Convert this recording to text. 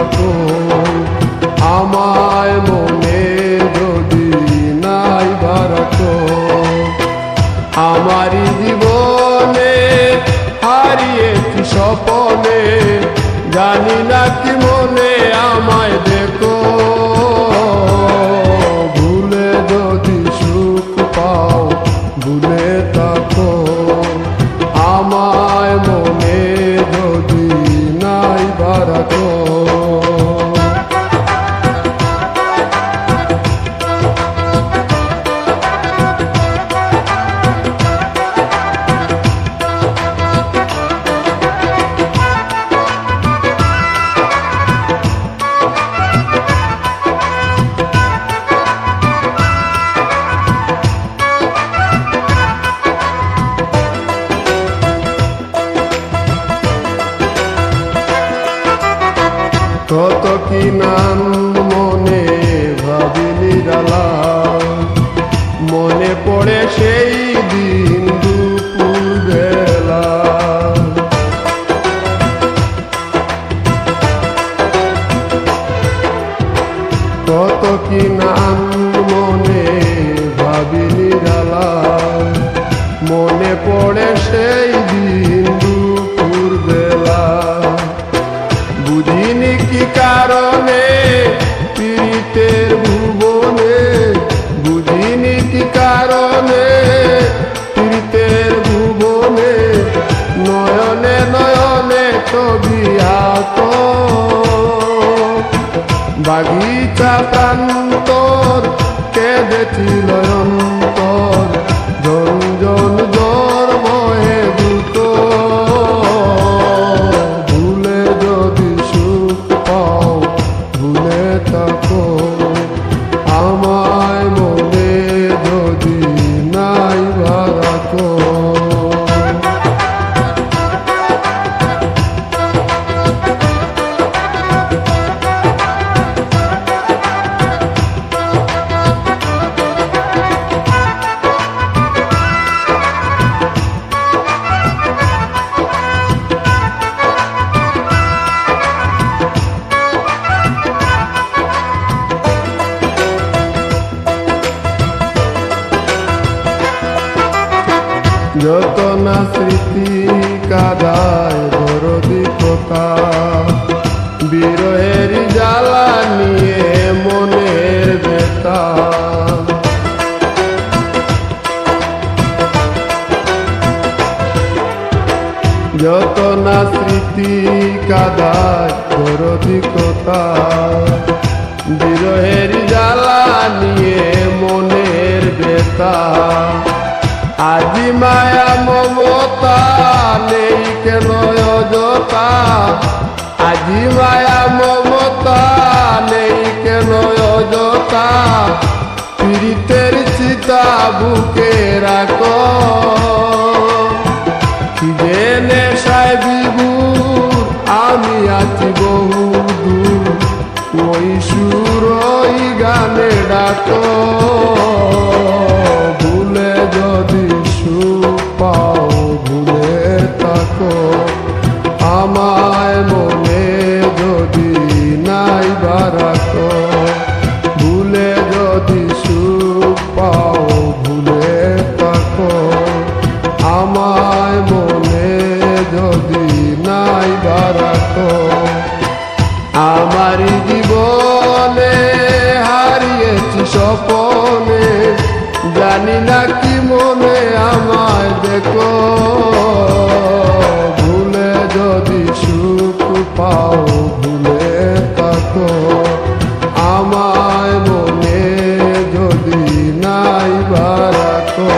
রাখো, আমায় মনে যদি নাই বা রাখো। আমারই জীবনে হারিয়েছি স্বপনে, জানি না কি মনে আমায় দেখো। ভুলে যদি সুখ পাও ভুলে থাকো, আমায় মনে যদি নাই বা রাখো। কত কি নাম মনে ভাবি নিরালা, মনে পড়ে সেই দিন দুপুর বেলা। কত কি নাম মনে ভাবি নিরালা, মনে পড়ে সেই দিন দুপুর বেলা। বুঝিনি কি কারণে পীড়িতের ভুবনে, বুঝিনি কি কারণে পীড়িতের ভুবনে, নয়নে নয়নে ছবি আঁকো। বাগিচা প্রান্তর কেঁদেছিল অন্তর, ঝনঝন জ্বর বয়ে দ্রুত। ভুলে যদি সুখ পাও ভুলে থাকো, আমায় মনে যদি নাই বা রাখো। যত না স্মৃতি কাদায় দরদি কথা, বিরহের জ্বালা নিয়ে মনের ব্যথা। যত না স্মৃতি কাদায় দরদি কথা, বিরহের জ্বালা নিয়ে মনের ব্যথা। আজি মায়া মমতা নেই কেন অযথা, আজি মায়া মমতা নেই কেন অযথা। পীড়িতের চিতা বুকে রাখো, যে নেশায় বিভোর আমি আছি বহু দূর, ওই সুর ওই গানে ডাকো। ভুলে যদি সুখ পাও ভুলে থাকো, আমায় মনে যদি নাই বা রাখো। ভুলে যদি সুখ পাও ভুলে থাকো, আমায় মনে যদি নাই বা রাখো। আমারই জীবনে হারিয়েছি স্বপনে, জানি না কি মনে আমায় দেখো। ভুলে যদি সুখ পাও ভুলে থাকো, আমায় মনে যদি নাই বা রাখো।